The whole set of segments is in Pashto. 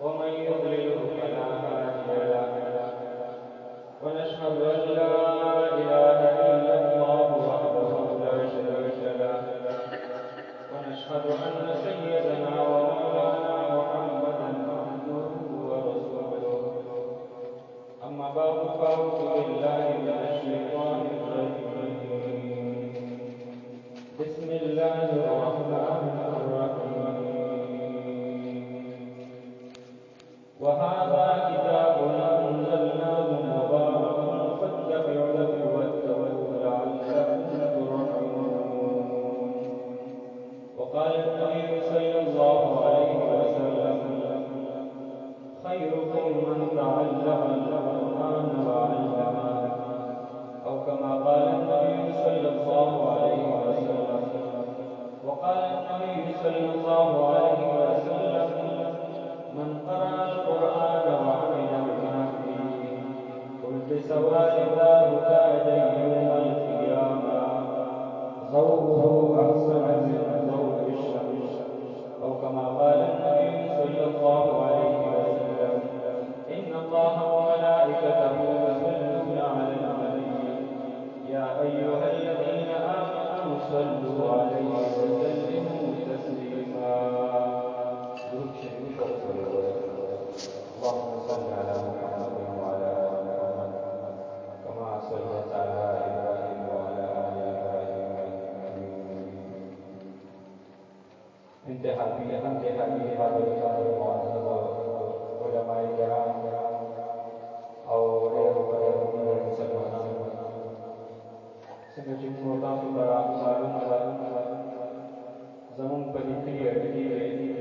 ومن يضلله فلا هادي له ونشهد أن لا إله إلا الله وحده لا شريك له ونشهد أن سيدنا ومولانا محمدا عبده ورسوله أما بعد فأعوذ بالله من الشيطان الرجيم بسم الله الرحمن الرحيم وهذا كتاب أنزلناه مبارك فاتبعوه واتقوا لعلكم ترحمون وقال النبي صلى الله عليه وسلم خيركم من تعلم القرآن وعلمه أو كما قال النبي صلى الله عليه وسلم وقال النبي صلى الله عليه وسلم من قرأ القرآن وعمل بما فيه ألبس والداه تاجا يوم القيامة ضوءه أحسن من ضوء الشمس أو كما قال النبي صلى الله عليه وسلم إن الله وملائكته يصلون على النبي يا أيها الذين آمنوا صلوا عليه وسلموا تسليما اللهم صل على محمد وعلى آل محمد كما صليت على إبراهيم وعلى آل إبراهيم انتهى هذا المعزز علماء الكرام أو غير مسلمان څنګه چې موږ تاسو ته معلومه ده زموږ په دې کلي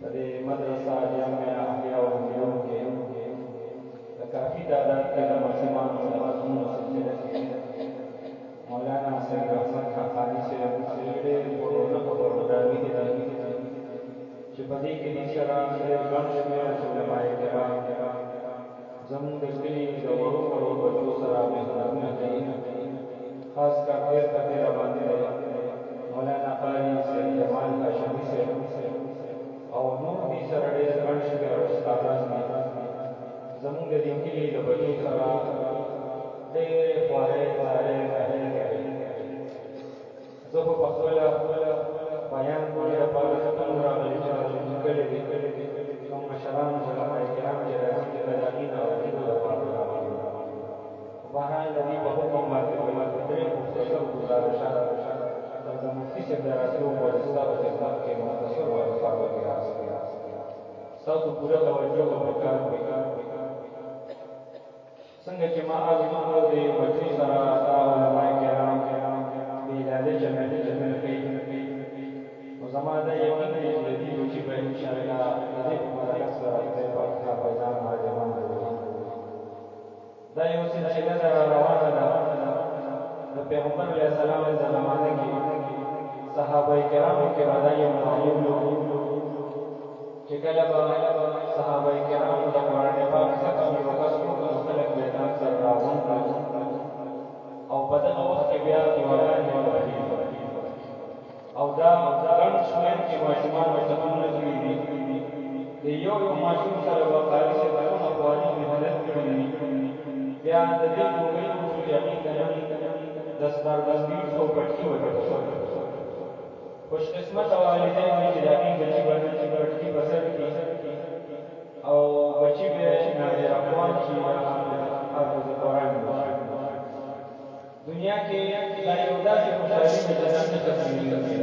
په دې مدرسه جامعه احیاء العلوم کې د کافي تعداد کې د ماشومانو د مضمونو سلسله کې مولانا سید احمد حقانی صاحب ډېر پرونه خبرونه راوړي دي چې په دې کې د سره ډېر ګڼ شمېر علماء کرام زموږ د کلي د وړو بچو سره مهربانه کوي خاص کر ډېر په ډېر باندې مولانا قاری سید جمال هاشمي صاحب او نور دې سره ډېر ګڼ شمېر استادان زموږ د دې کلي د بچو سره ډېر خوارې زارې کوي زه په خپل بیان کولو لپاره څنګه راغلی چې کله دې کوم مشران علماء کرام چې راځي د دې نه اورېدو لپاره راغلي بهرحال د دې په حکم باندې درې مختصر گزارشات د مفتي صاحب دراتو په ستاسو خدمت کې مختصر وضاحت وکړم تاسو پوره توجه وکړئ څنګه چې ما اړوند د بچو سره علماء کرام د ادارې جمعیت کوي نو زما دا یقین دی چې دې بچي به ان شاء الله د دې په مرسته سره د حافظان عالمان دا یو سلسله ده روانه ده د پیغمبر علیه السلام د زمانه کې صحابه کرامو کې ودا یو معلوم چې کله به صحابه کرامو د قرآن پاک څخه یو کس خلک میدان سره راغونډ او په دغه وخت کې بیا دیوالانې وغږېدې او دا ګڼ شمېر کې ماشومان ورڅخونه کړي دي د یو ماشوم سره به قاري صاحب څومره خواري محنت کړې وي بیا د دې ډوډۍ وروسته یقینا دستاربندي څو پټکي وکړل خوش قسمته والدین دي چې د هغې بچي به پټکي په سر کړي او بچي به ناظر افغان شي یا حافظ قرآن دنیا کې دا یو داسې خوشحالي د جنت نه ختمېږي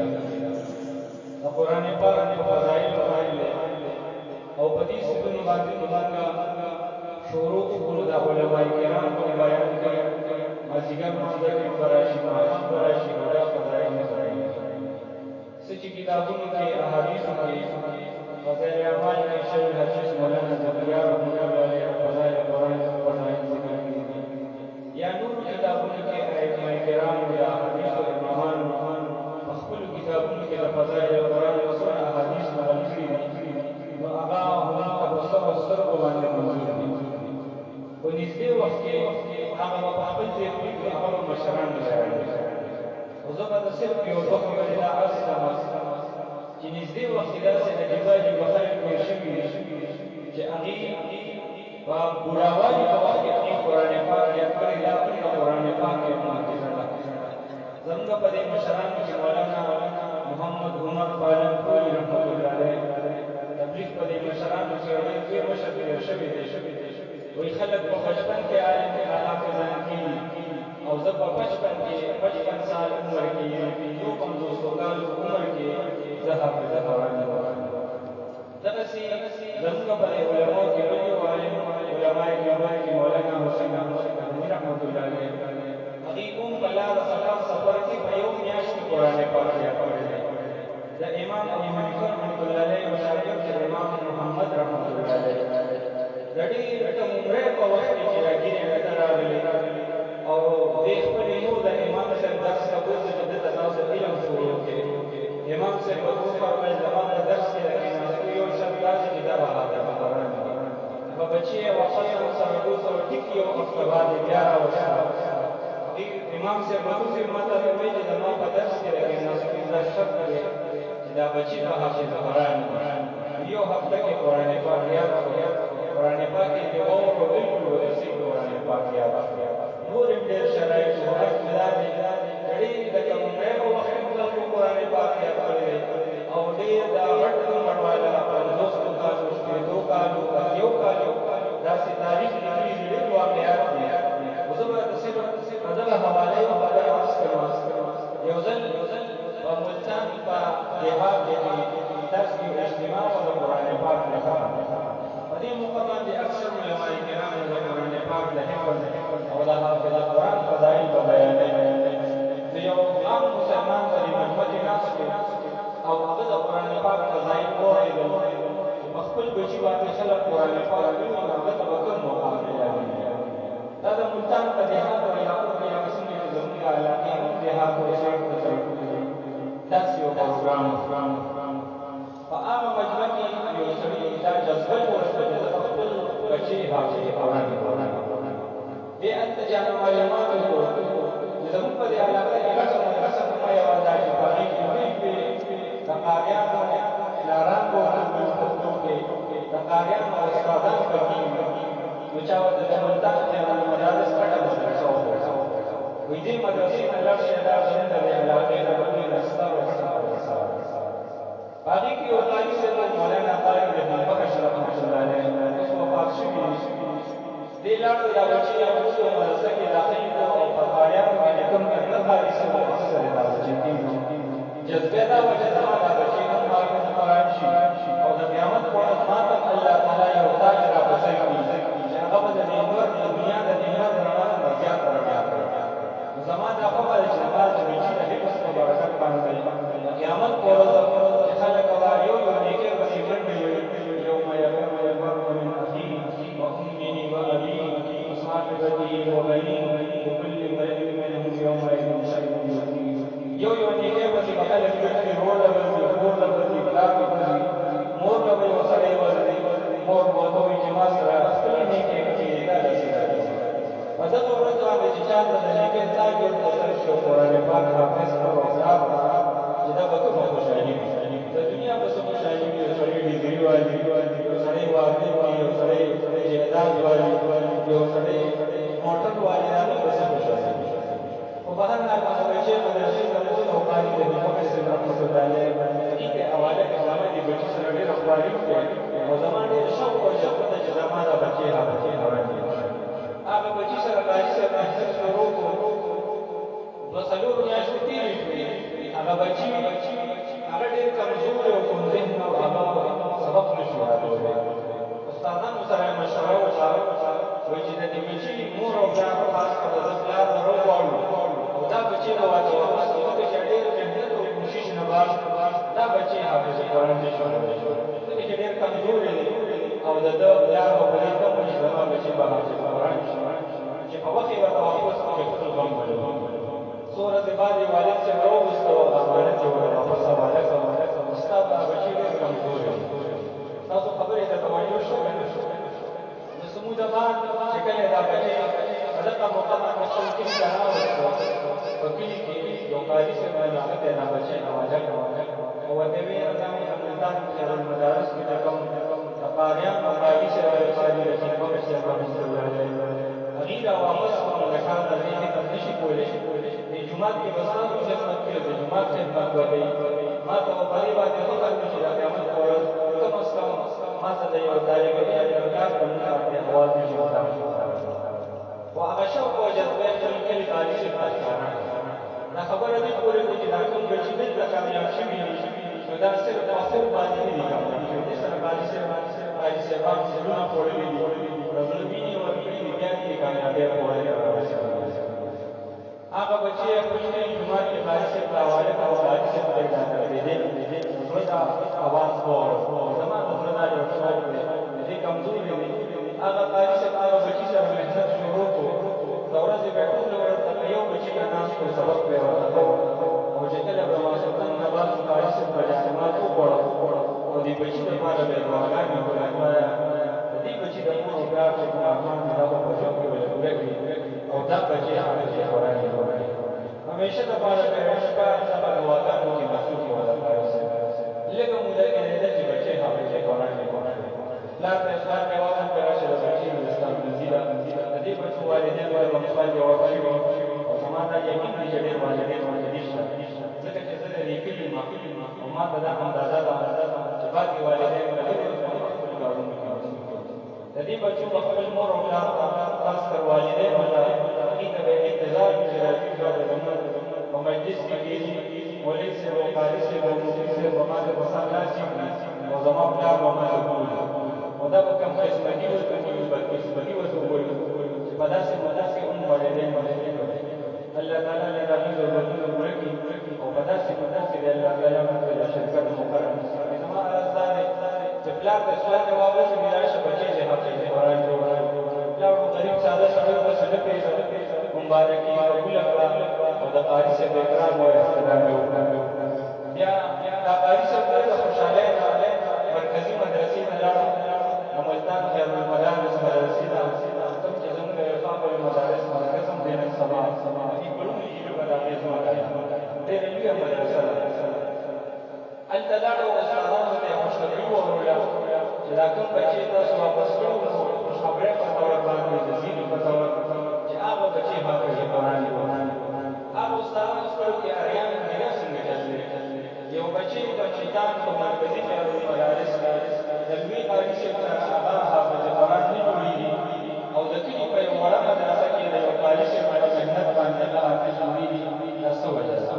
د قرآن پاک په فضایلو باندې او په دې سپینو باندې موږ شروع وکړو د علماء کرامو بیان کوي مازیګر مانځه کې براشي ماښام براشي دا فضایل نه کوي څه چې کتابونو کې احادیثو کې فضایل اعمال کې شوی حدیث مولانا زکریا رحمة الله علیه فضایل قرآن فضایل ذکر کړي یا نور کتابونو کې ائمه کرام یا احادیث امامان خپل کتابونو کې د فضایل قرآن او سنت احادیث نقل کړي نو هغه هم تاسو سترګو باندې موجود دي په نږدې وخت کې هغه په خپل ځای کې هغه مشران راغلي او زه به صرف یو دوه خبرې دا عرض کوم چې نږدې وخت کې داسې عجیبه عجیبه خلک جوړ شوي बुढ़ावाली का वाक्य अपनी कुरान पाक याद कर या अपनी कुरान पाक के अपनी जंग पदे मशरान के मौलाना मोहम्मद उमर पालनपुरी रहमतुल्लाह अलैह तबलीग पदे मशरान के के मशर शबी वही खलक को बचपन के आलम के हाफिजान की और जब बचपन के 55 साल उम्र के यो 500 साल उम्र के हाफिज कुरान दरसी जंग पदे उलमा के बड़ी वाले उलमा के मौलाना हुसैन अहमद रहमतुल्लाह अलैह अकीकुम कला सफर की भयों याश की कुरान पाक या पढ़े द इमाम अबू हनीफा रहमतुल्लाह अलैह और शागिर्द इमाम मोहम्मद रहमतुल्लाह अलैह लड़ी कम उम्र को वक्त की रागिरे नजर आ रही और देश पर नो द इमाम से दर्स का बोझ जब तनाव से इल्म शुरू के इमाम से बदू फरमाए जमात दर्स के रखना कोई और शब्दात की दवा आता कुरान में बच्चे वापस सरदू सो टिकियो अफ्ताबाद 11 वर्ष इमाम से बदू से मतलब में जमा पदर्स के रखना इसका शब्द है जिदा बच्ची का हाफिज कुरान यो हफ्ते के कुरान पाक याद कुरान पाक के और बिल्कुल वैसे कुरान पाक याद नूर इंडेर शराई सुहाग मिलाद जड़ी दकम में वो वक्त को कुरान पाक याद करे और दे दा हट उम्र वाला अपन दोस्तों का उसके दो कालू का यो कालू दासी तारीख निकली जुड़े वाकयात में उजबत से बदल हवाले बदल वास्ते योजन और मुल्तान का देहात के दर्स की इज्तिमा और कुरान पाक लिखा बड़ी मुकम्मल के अक्सर उलमा किराम ने कुरान पाक लिखे और हाफिज कुरान फजाइल का बयान है तो यो आम मुसलमान की महमत नास के और अगर कुरान पाक फजाइल को मखबूल बची बात खलक कुरान पाक को अगर बकर मुकाम है दादा मुल्तान का देहात और याकूब के किस्म के जमीन का इलाके में देहात और शहर का दासियों प्रोग्राम فآم مجمعي يوسفي دا جذبل ورسل تفضل بچي حافظ قرآن بأنت جانا معلومات کو زمون پر علاقه کې قسم قسم ما یو ځای په هغه کې د قاریانو لاران کو پښتو کې د قاریانو او استادان په کې نو چا د ملتان ته مدارس کټه مدرسه وې دې مدرسې نه لږ شیدا زمون د علاقه د بني نسل او باقی کی اوقاری سے مولانا قاری رحمہ بخش رحمۃ اللہ علیہ اس وفات شوی دیلار دا بچی ابو مدرسہ کے داخل کو اور پکاریان میں کم کرنا قاری سے وہ اثر دا بچی جذبہ دا وجہ دا بچی ہم حافظ قرآن شی اور قیامت کو اسمات اللہ تعالی یو تاج را بسر کی جہاں د نور دنیا د دنیا درمان مرجع کریا زمان دا خبر جناب بچی د حفظ کو برکت باندې قیامت کو خلق وایو نیکه وسیمن یوم یقوم المرء من اخيه وامه وابيه وصاحبته وبنيه وكل امرئ منهم يومئذ شأن يغنيه یو نیکه وسیمن د روړ د بلاک مور د وسړی ورته مور وته جما سره خپل نیکه کې دا رسېږي پدغه ورځ باندې چې چا د نیکه تاج ورته شو قرآن پاک حافظ او اخلاق دا به کومه خوشالي د دنیا په څه خوشالي وي سړی ډیګري والی سړی والی یو سړی جهاد والی یو سړی موټر والی دا به څه خوشالي او بهر نه هغه چې مدرسې ته او قاری د محمد صلی الله علیه وسلم کې حواله کلامه دی بچی سره ډېر اخباري او زمانه د شوق او شوق د زمانه بچي هغه بچی سره قاری سره محسوس شروع کو وسلو میاشتې تیرې شوې هغه بچی هغه ډېر کمزور او کوم ذهن او هغه سبق نشو راوړی استادانو سره مشوره وکړه وایي چې د دې بچی مور او پلار خاص کر د پلار درو واړو او دا بچی به واځي واپس کېږي چې ډېر مهنت او کوشش نه بعد دا بچی حافظ قرآن نشو راوړی چې ډېر کمزور دی او د پلار او پلار ته په ځما بچی به حافظ قرآن شي چې په وخت ورته واپس کې خپل غم ولري سورۃ بعد والد سے روغستو امانت جو واپس حواله کوم استاد بچی ډېر کمزور دی تاسو خبرې ته توجه شو نو سموده بعد چې کله دا بچی دغه مقام خپل کې راوځي په کلی کې یو قاری سے باندې ته دا بچی نواجه او ته وی راځم ملتان کې المدارس کې کوم قاریان او قاری سے قاری رسول الله را واپس کوم د ښار نه دې ذکر نشي کولی د جومات کې به ستاسو خدمت کوي د جومات خدمت به کوي ما ته په دې باندې فکر وکړي چې د قیامت په ورځ کم از کم ما ته د یو طالب علم د کار په نوم باندې احوال نشي ورکړی خو هغه شوق او جذبه یې خپل کلي کالي ته ښکاره دا خبره دې پورې وکړي چې دا کوم بچي دلته کامیاب شوي نو دا صرف په خوب باندې نه دي کامیاب شوي دې سره قاضي صاحب زړونه خوړلي دي زړه وینې ورکړي دي بیا دې کامیابۍ پورې هغه بچی خپل جومات کې قاضي صاحب ته حواله کړه او قاضي صاحب ته یې دا کړی دی زړه ته اواز واورو زما د زړه دا یو شوق دی دې کمزوري دی هغه قاضي صاحب هغه بچي سره محنت شروع کړو د ورځې به ټوله ورځ یو بچي نه ناست و سبق به یې ورته کوو او چې کله به ماسخوتن نه بعد قاضي صاحب به جامات وخوړه او دې بچي دپاره به یې دعاګانې وکړې خدایه د دې بچي د مور او پلار چې کوم ارمان دي دا به په ژوند کې به یې پوره کړي او دا بچي حافظ قرآن یې وکړي همیشه دپاره به یې شپه سبا دعاګانو کې مصروف وه د قاضي صاحب لږه موده کې دی چې بچی حافظ قرآن یې وکړي پلار ته یې سوال جواب وکړه راشه د بچي د ستا منزي ده د دې بچو والدین باندې به سوال جواب شوي او زما دا یقین دی چې ډېر والدین موجودي شته ځکه چې زه د دې کلي یم او ما ته دا اندازه ده چې باقي والدین به ډېر خپل کارونو کې د دې بچو به خپل مور او پلار ته خاص کر والدین ته هغې ته به یې انتظار وي چې راځي بیا به زموږ په مجلس کې کېږي مولوي صاحب او قاري صاحب او مفتي صاحب به ما ته په سر ناست وي او زما پلار به ما ته ګوري او دا به کم قسمتي ورته وي بدقسمتي ورته ووایو چې په داسې مدرس کې هم والدین الله تعالی دې د هغوی ضرورتونه پوره کړي او په داسې مدرس کې دې الله تعالی موږ ته د شرکت مقرر کړي زما عرض دا دی چې پلار ته سوال جواب وشي چې راشه بچی دې حافظ قرآن جوړ پلار خو غریب ساده سړی و بس نه پېژني مبارکي قبوله کړه او د قاري صاحب اکرام او احترام یې وکړه بیا دا قاري صاحب د خوشحالۍ نه مرکزي مدرسې ته لاړو د ملتان خیر المدارس مدرسې ته کوم چې زموږ د عرفان المدارس مرکز هم دی نن سبا دې کړونو هیلو به د هغې زما ډېره لویه مدرسه ده هلته لاړو استادانو ته یې خوشخبري ووروله چې دا کوم بچې تاسو واپس کړو نو خوشخبری په طور باندې د ځینې په طور چې هغه بچې حافظ قرآن دي هغه استادانو خپلو کې اریان انجینر څنګه چللی یو بچې د ملتان په مرکزي خیر المدارس کې د لوی قاري صاحب سره هغه حافظ قرآن نه جوړېږي او د کلي په یو وړه مدرسه کې د یو قاري صاحب باندې محنت باندې هغه حافظ جوړېږي دا څه وجه ده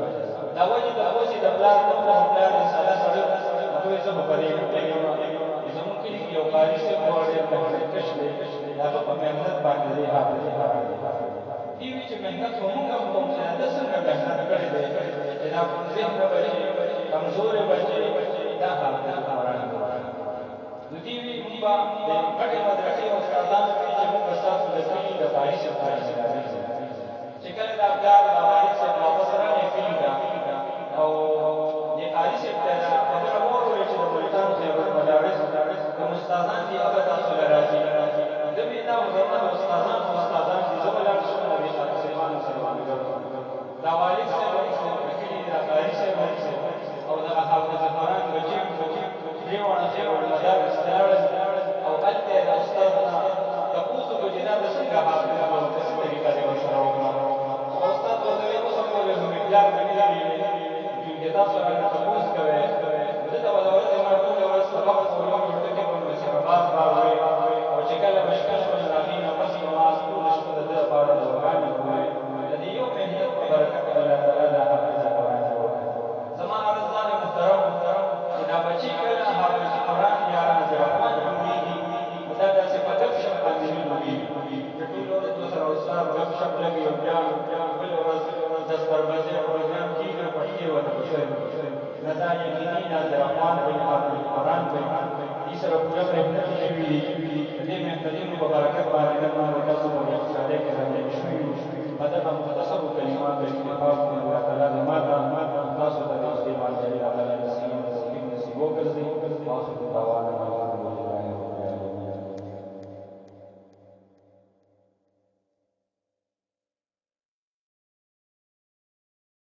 دا وجه دا و چې د پلار پلار یې ساده سړی هغه وایي زه به په دې نه پوهېږم زموږ کلي کې یو قاري صاحب و ډېر محنتکش دی د هغه په محنت باندې دی حافظ قرآن دي وي چې محنت خو مونږ هم کوم چې ده څنګه محنت کړی دی چې دا کوم ذهنه بچي کمزورې بچي دا حافظ قرآن نو دې وي مونږ به د غټې مدرسې استادانو کې چې مونږ به ستاسو د کلي د قاري صاحب تابعداري چې کله دا پلار د والد صاحب واپس راغی کلي ته او دې قاري صاحب ته دا خبره وویل چې د ملتان خیر المدارس کوم استادان دي هغه تاسو له راځي ده ویل دا زما د استادان دي زه به لاړ شم او دې قاري صاحبانو سره به مې دا والد صاحب د کلي د قاري صاحب او دغه حافظ قرآن بچي درې واړه خیر المدارس ته لاړل او هلته یې د استاد نه تپوس وکړو چې دا د څنګه حافظ به په څه طریقه دې ورسره وکړم او استاد ورته ویل اوس هم وویل نو مې پلار مې نه دی ویلي چې تاسو رانه تپوس کوئ نو دلته به د ورځې ما ټوله ورځ سبق خو یو ټکي به مې سره باز وایي او چې کله به شپه شوه نو د هغې نه پس به ما ټوله شپه د ده لپاره دعاګانې وکړې د دې یو محنت په برکت الله تعالی دا حافظ قرآن جوړ کړ زما عرض دا دی محترم چې دا بچي کله حافظ قرآن یا رحمان جوړېږي نو دا داسې په ګپ شپ باندې نه جوړېږي چې ټوله ورځ ورسره استاد ګپ شپ لګي او بیا بله ورځ دستربازۍ پروګرام کېږي او پټکې ورته پسوی نه دا یقیني دا د رحمان بن حافظ قرآن دی دې سره پوره محنت شوي دي د دې محنتونو په برکت باندې نن موږ تاسو په خوشحالۍ کې راجع شوي یو په دغه مختصرو کلماتو اکتفا وکړو الله تعالی زما ته تاسو ته د استعمال جاري هغه نصیب وګرځي واخر دعوانا